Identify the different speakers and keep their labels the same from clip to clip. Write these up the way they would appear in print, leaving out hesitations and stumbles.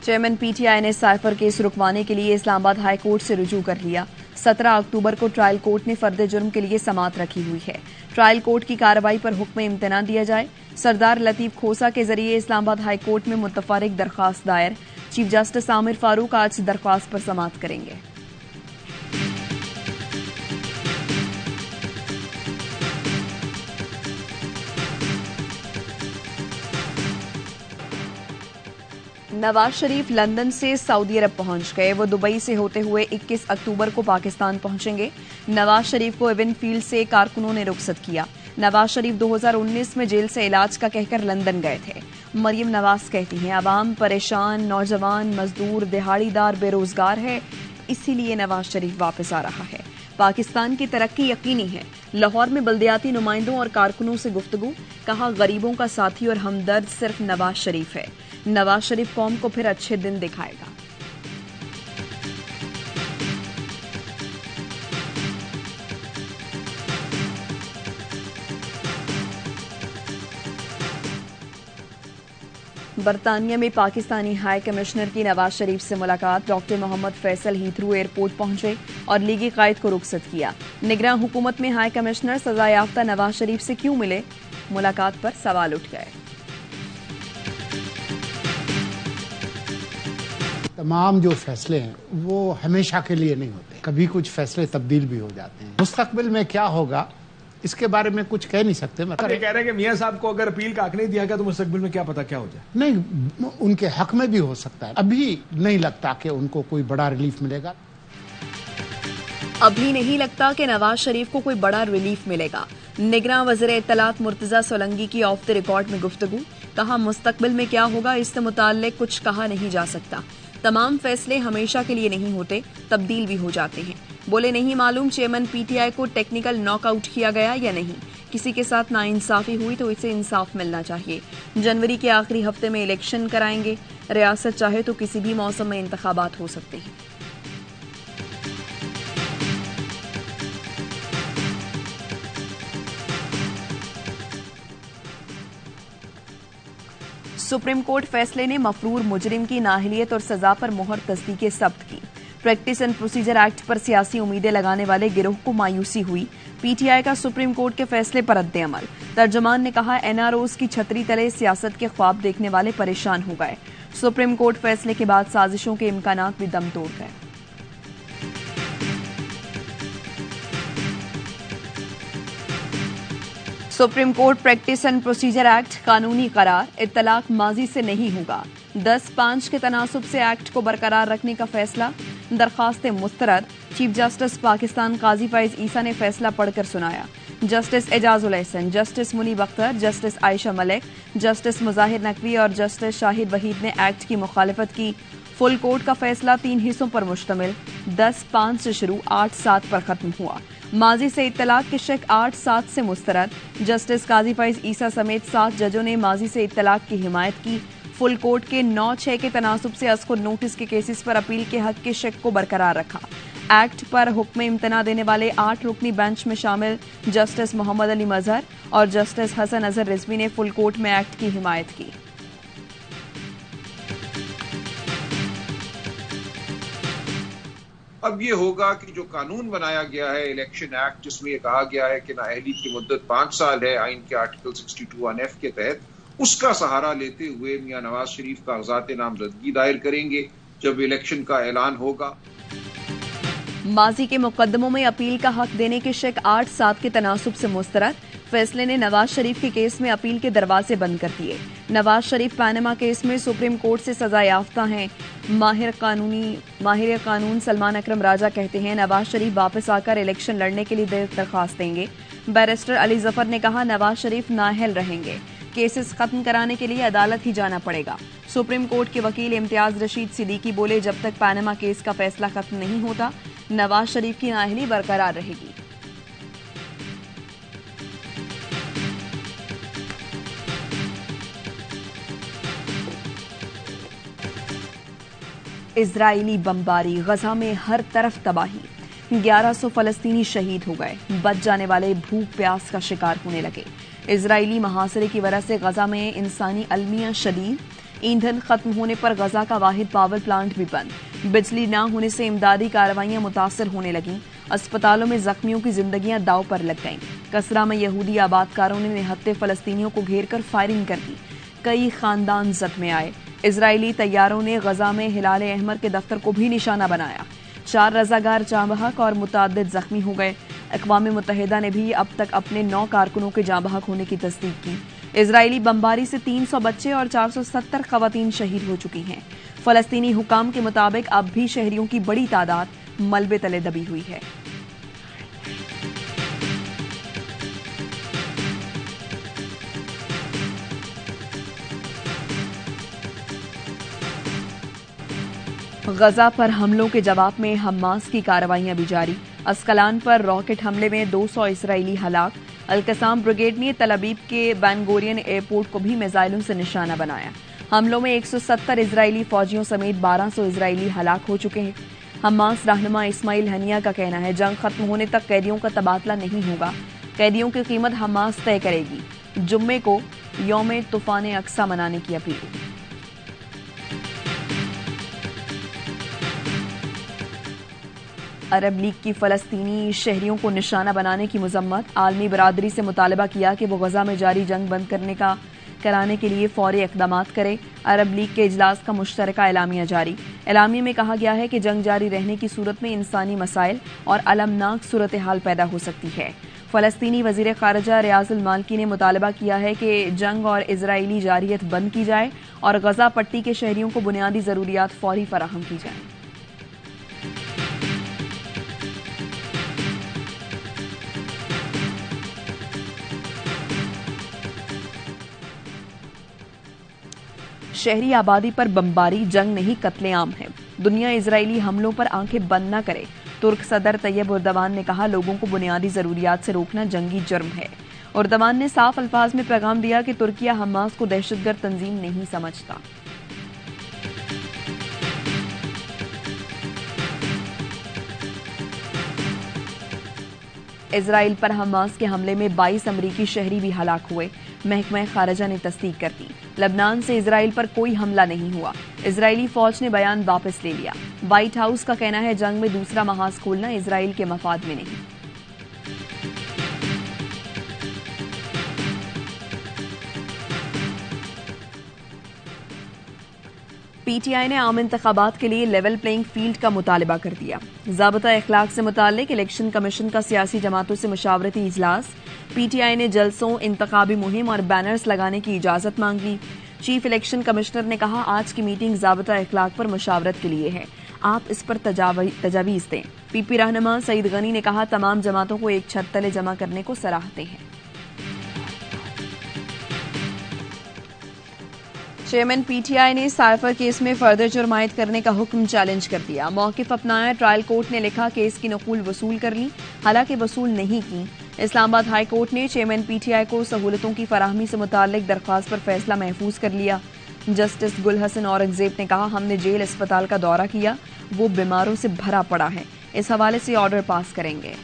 Speaker 1: Chairman PTI ने cipher case रुकवाने के लिए इस्लामाबाद हाई कोर्ट से रुजू कर लिया। 17 अक्टूबर को ट्रायल कोर्ट ने फर्द जुर्म के लिए समाअत रखी हुई है। ट्रायल कोर्ट की कार्रवाई पर हुक्म इम्तना दिया जाए। सरदार लतीफ खोसा के जरिए इस्लामाबाद हाई कोर्ट में मुतफर्रिक दरख्वास्त दायर। चीफ जस्टिस आमिर फारूक आज दरख्वास्त पर समाअत करेंगे। नवाज शरीफ लंदन से सऊदी अरब पहुंच गए। वो दुबई से होते हुए 21 अक्टूबर को पाकिस्तान पहुंचेंगे। नवाज शरीफ को इवन फील्ड से कारकुनों ने रुखसत किया। नवाज शरीफ 2019 में जेल से इलाज का कहकर लंदन गए थे। मरियम नवाज कहती हैं, आवाम परेशान, नौजवान, मजदूर, दिहाड़ीदार बेरोजगार है, इसीलिए नवाज शरीफ वापस आ रहा है। पाकिस्तान की तरक्की यकीनी है। लाहौर में बल्दियाती नुमाइंदों और कारकुनों से गुफ्तगू। कहा, गरीबों का साथी और हमदर्द सिर्फ नवाज शरीफ है। नवाज शरीफ कौम को फिर अच्छे दिन दिखाएगा। बरतानिया में पाकिस्तानी हाई कमिश्नर की नवाज शरीफ से मुलाकात। डॉक्टर मोहम्मद फैसल हीथ्रू एयरपोर्ट पहुंचे और लीगी कायद को रुखसत किया। निगरान हुकूमत में हाई कमिश्नर सजा याफ्ता नवाज शरीफ से क्यों मिले? मुलाकात पर सवाल उठ गए।
Speaker 2: तमाम जो फैसले हैं वो हमेशा के लिए नहीं होते, कभी कुछ फैसले तब्दील भी हो जाते हैं। मुस्तकबिल में क्या होगा इसके बारे में कुछ कह नहीं सकते।
Speaker 3: आप ये कह रहे हैं कि मियां साहब को अगर अपील का हक नहीं दिया गया तो मुस्तकबिल में क्या पता क्या हो जाए।
Speaker 2: नहीं, उनके हक में भी हो सकता है। अभी नहीं लगता कि उनको कोई बड़ा रिलीफ मिलेगा।
Speaker 1: अभी नहीं लगता कि नवाज शरीफ को कोई बड़ा रिलीफ मिलेगा। निगरान वज़ीर इत्तलात मुर्तजा सोलंगी की ऑफ द रिकॉर्ड में गुफ्तगू। कहा, मुस्तकबिल में क्या होगा इससे मुताल्लिक कुछ कहा नहीं जा सकता। तमाम फैसले हमेशा के लिए नहीं होते, तब्दील भी हो जाते हैं। बोले, नहीं मालूम चेयरमैन पीटीआई को टेक्निकल नॉकआउट किया गया या नहीं। किसी के साथ नाइंसाफी हुई तो इसे इंसाफ मिलना चाहिए। जनवरी के आखिरी हफ्ते में इलेक्शन कराएंगे। रियासत चाहे तो किसी भी मौसम में इंतखाबात हो सकते हैं। सुप्रीम कोर्ट फैसले ने मफरूर मुजरिम की नाअहलियत और सजा पर मोहर तस्दीक सब्त की। प्रैक्टिस एंड प्रोसीजर एक्ट पर सियासी उम्मीदें लगाने वाले गिरोह को मायूसी हुई। पीटीआई का सुप्रीम कोर्ट के फैसले पर रद्द-ए-अमल। तर्जुमान ने कहा, एनआरओज की छतरी तले सियासत के ख्वाब देखने वाले परेशान हो गए। सुप्रीम कोर्ट फैसले के बाद साजिशों के इम्कानात भी दम तोड़ गए। Supreme court practice and procedure act कानूनी करार। इत्तलाक माजी से नहीं होगा। 10-5 के तनासुब से एक्ट को बरकरार रखने का फैसला। दरखास्त मुस्तरद। चीफ जस्टिस पाकिस्तान काजी फैज ईसा ने फैसला पढ़कर सुनाया। Justice Ijazul Ahsan, justice Munib Akhtar, justice Ayesha Malik, justice Mazahar Naqvi और जस्टिस शाहिद वहीद ने एक्ट की मुखालिफत की। फुल कोर्ट का फैसला 3 हिस्सों पर मुश्तमिल। 10-5 से शुरू, 8-7 पर खत्म हुआ। माजी से इत्तलाक के शक 8-7 से मुस्तरद। जस्टिस काजी फैज ईसा समेत 7 जजों ने माजी से इत्तलाक की हिमायत की। फुल कोर्ट के 9-6 के तनासुब से अस्कुर नोटिस के केसेस पर अपील के हक के शक को बरकरार रखा। एक्ट पर हुक्म इम्तना देने वाले 8 रुकनी बेंच में शामिल जस्टिस मोहम्मद अली मजहर और जस्टिस हसन अजहर रिजवी ने फुल कोर्ट में एक्ट की हिमायत की।
Speaker 4: अब ये होगा कि जो कानून बनाया गया है इलेक्शन एक्ट, जिसमें यह कहा गया है कि नाअहलियत की मुद्दत 5 साल है आइन के आर्टिकल 62(1)(f) के तहत, उसका सहारा लेते हुए मियां नवाज शरीफ कागजात नामजदगी दायर करेंगे जब इलेक्शन का ऐलान होगा।
Speaker 1: माजी के मुकदमों में अपील का हक देने के शक 8-7 के तनासुब से मुस्तरद। फैसले ने नवाज शरीफ के केस में अपील के दरवाजे बंद कर दिए। नवाज शरीफ पैनामा केस में सुप्रीम कोर्ट से सजा याफ्ता हैं। माहिर कानून सलमान अकरम राजा कहते हैं, नवाज शरीफ वापस आकर इलेक्शन लड़ने के लिए दरखास्त देंगे। बैरिस्टर अली जफर ने कहा, नवाज शरीफ नाअहल रहेंगे। केसेस खत्म कराने के लिए अदालत ही जाना पड़ेगा। सुप्रीम कोर्ट के वकील इम्तियाज रशीद सिद्दीकी बोले, जब तक पैनामा केस का फैसला खत्म नहीं होता नवाज शरीफ की नाअहली बरकरार रहेगी। इजरायली बमबारी, गजा में हर तरफ तबाही। 1100 फलस्तीनी शहीद हो गए। बच जाने वाले भूख प्यास का शिकार होने लगे। इजरायली महासरे की वजह से गजा में इंसानी अलमिया शदीद। ईंधन खत्म होने पर गजा का वाहिद पावर प्लांट भी बंद। बिजली न होने से इमदादी कार्रवाइयां मुतासर होने लगीं। अस्पतालों में जख्मियों की जिंदगियां दांव पर लग गईं। कसरा में यहूदी आबादकारों ने निहत्थे फलस्तीनियों को घेर कर फायरिंग कर दी। कई खानदान जख्मी आए। इजरायली तैयारों ने गजा में हिलाल अहमर के दफ्तर को भी निशाना बनाया। 4 रजागार जाँ बहक और मुतअद्दिद जख्मी हो गए। अक़वाम मुत्तहिदा ने भी अब तक अपने 9 कारकुनों के जाँ बहक होने की तस्दीक की। इजरायली बमबारी से 300 बच्चे और 470 खवातीन शहीद हो चुकी हैं। फलस्तीनी हुकाम के मुताबिक अब भी शहरियों की बड़ी तादाद मलबे तले दबी हुई है। गजा पर हमलों के जवाब में हमास की कार्रवाइयां भी जारी। अस्कलान पर रॉकेट हमले में 200 इसराइली हलाक। अल-कसाम ब्रिगेड ने तल अबीब के बेन गुरियन एयरपोर्ट को भी मिसाइलों से निशाना बनाया। हमलों में 170 इजरायली फौजियों समेत 1200 इजरायली हलाक हो चुके हैं। हमास रहनुमा इस्माइल हनिया का कहना है जंग खत्म होने तक कैदियों का तबादला नहीं होगा। कैदियों की कीमत हमास तय करेगी। जुम्मे को यौम तूफान अक्सा मनाने की अपील। अरब लीग की फलस्तीनी शहरियों को निशाना बनाने की मजम्मत। आलमी बरादरी से मुतालबा किया कि वो गजा में जारी जंग बंद कराने के लिए फौरी इक़दामात करे। अरब लीग के इजलास का मुश्तरका एलामिया जारी। एलामिया में कहा गया है कि जंग जारी रहने की सूरत में इंसानी मसाइल और अलमनाक सूरत हाल पैदा हो सकती है। फलस्तीनी वजीर खारजा रियाजुल मालकी ने मुतालबा किया है कि जंग और इजरायली जारियत बंद की जाए और गजा पट्टी के शहरियों को बुनियादी जरूरियात फौरी फराहम की जाए। शहरी आबादी पर बमबारी जंग नहीं कत्लेआम है। दुनिया इजरायली हमलों पर आंखें बंद न करे। तुर्क सदर तैयब उर्दवान ने कहा लोगों को बुनियादी जरूरियात से रोकना जंगी जुर्म है। उर्दवान ने साफ अल्फाज में पैगाम दिया कि तुर्किया हमास को दहशतगर्द तंजीम नहीं समझता। इजराइल पर हमास के हमले में 22 अमरीकी शहरी भी हलाक हुए। महकमा खारजा ने तस्दीक कर दी। लबनान से इजराइल पर कोई हमला नहीं हुआ। इजरायली फौज ने बयान वापस ले लिया। व्हाइट हाउस का कहना है जंग में दूसरा महाज खोलना इजराइल के मफाद में नहीं। पीटीआई ने आम इंतखाबात के लिए लेवल प्लेइंग फील्ड का मुतालबा कर दिया। ज़ाबिता इखलाक से मुताल्लिक इलेक्शन कमीशन का सियासी जमातों से मशावरती इजलास। पीटीआई ने जलसों, इंतखाबी मुहिम और बैनर्स लगाने की इजाजत मांग ली। चीफ इलेक्शन कमिश्नर ने कहा आज की मीटिंग ज़ाबिता इखलाक पर मशावरत के लिए है, आप इस पर तजावीज़ दें। पीपी रहनुमा सईद गनी ने कहा तमाम जमातों को एक छत तले जमा करने को सराहते हैं। चेयरमैन पीटीआई ने साइफर केस में फर्दर जुर्मायत करने का हुक्म चैलेंज कर दिया। मौकिफ अपनाया। ट्रायल कोर्ट ने लिखा केस की नकूल वसूल कर ली, हालांकि वसूल नहीं की। इस्लामाबाद हाई कोर्ट ने चेयरमैन पीटीआई को सहूलतों की फराहमी से मुताल्लिक दरख्वास्त पर फैसला महफूज कर लिया। जस्टिस गुल हसन औरंगजेब ने कहा हमने जेल अस्पताल का दौरा किया, वो बीमारों से भरा पड़ा है, इस हवाले से ऑर्डर पास करेंगे।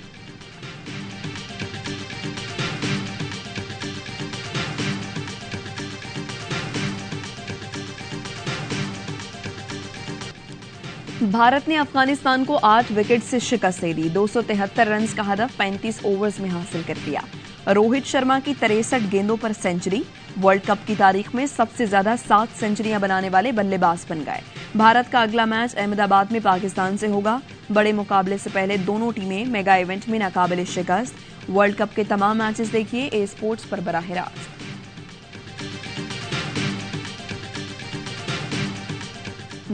Speaker 1: भारत ने अफगानिस्तान को 8 विकेट से शिकस्त दे दी। 273 रन का हदफ 35 ओवर्स में हासिल कर लिया। रोहित शर्मा की 63 गेंदों पर सेंचुरी। वर्ल्ड कप की तारीख में सबसे ज्यादा 7 सेंचुरियां बनाने वाले बल्लेबाज बन गए। भारत का अगला मैच अहमदाबाद में पाकिस्तान से होगा। बड़े मुकाबले से पहले दोनों टीमें मेगा इवेंट में नाकाबिले शिकस्त। वर्ल्ड कप के तमाम मैचेस देखिए ए स्पोर्ट्स पर बराह रास्त।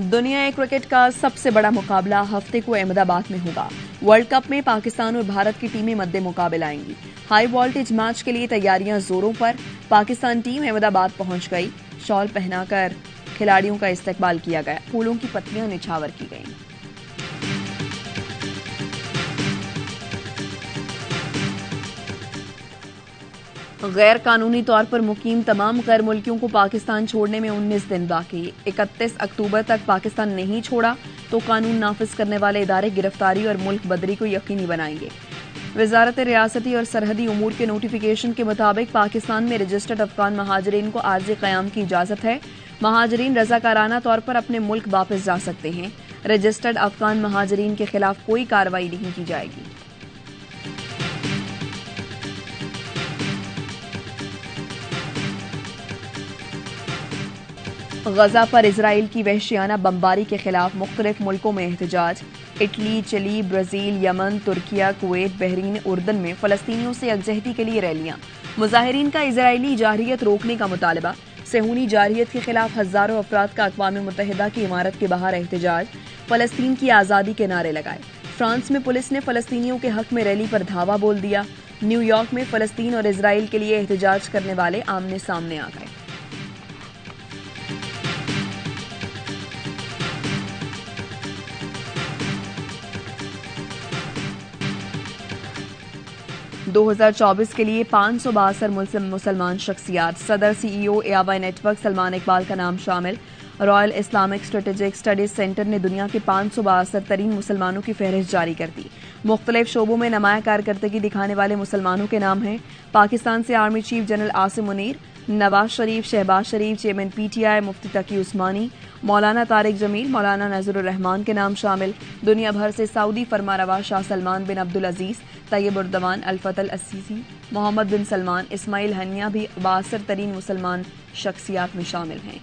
Speaker 1: दुनिया क्रिकेट का सबसे बड़ा मुकाबला हफ्ते को अहमदाबाद में होगा। वर्ल्ड कप में पाकिस्तान और भारत की टीमें मद्दे मुकाबले आएंगी। हाई वोल्टेज मैच के लिए तैयारियां जोरों पर। पाकिस्तान टीम अहमदाबाद पहुंच गई। शॉल पहनाकर खिलाड़ियों का इस्तकबाल किया गया। फूलों की पत्तियां निछावर की गईं। गैर कानूनी तौर पर मुकीम तमाम गैर मुल्कियों को पाकिस्तान छोड़ने में 19 दिन बाकी। 31 अक्टूबर तक पाकिस्तान नहीं छोड़ा तो कानून नाफिज करने वाले इदारे गिरफ्तारी और मुल्क बदरी को यकीनी बनाएंगे। वजारत रियासती और सरहदी उमूर के नोटिफिकेशन के मुताबिक पाकिस्तान में रजिस्टर्ड अफगान महाजरीन को आर्ज़ी क़याम की इजाज़त है। महाजरीन रजाकाराना तौर पर अपने मुल्क वापस जा सकते हैं। रजिस्टर्ड अफगान महाजरीन के खिलाफ कोई कार्रवाई नहीं की जाएगी। गजा पर इजराइल की वहशियाना बमबारी के खिलाफ मुख्तलिफ मुल्कों में एहतजाज। Italy, Chile, Brazil, Yemen, Turkiye, Kuwait, Bahrain, उर्दन में फलस्तीनियों से यकजहती के लिए रैलियां। मुजाहिरीन का इजरायली जारहियत रोकने का मुतालबा। सेहूनी जारहियत के खिलाफ हजारों अफराद का अक़वाम मुत्तहिदा की इमारत के बाहर एहतजाज। फलस्तीन की आज़ादी के नारे लगाए। फ्रांस में पुलिस ने फलस्तीनियों के हक में रैली पर धावा बोल दिया। न्यूयॉर्क में फलस्तीन और इजराइल के लिए एहतजाज करने वाले आमने सामने आ गए। दो 2024 के लिए 562 मुसलमान शख्सियात। सदर CEO एआवाई नेटवर्क सलमान इकबाल का नाम शामिल। Royal Islamic strategic studies centre ने दुनिया के 562 तरीन मुसलमानों की फहरिस्त जारी कर दी। मुख्तलिफ शोबों में नुमाया कारकर्दगी दिखाने वाले मुसलमानों के नाम हैं। पाकिस्तान से army chief general Asim Munir, Nawaz Sharif, Shehbaz Sharif, chairman PTI, Mufti Taqi Usmani, Maulana Tariq Jameel, मौलाना नजरुर रहमान के नाम शामिल। दुनिया भर से सऊदी फरमारवा शाह सलमान बिन अब्दुल अजीज, तैयब उर्दवान, अल्फत अल अस्सीसी, मोहम्मद बिन सलमान, इस्माइल हनिया भी 62 तरीन मुसलमान शख्सियात में शामिल हैं।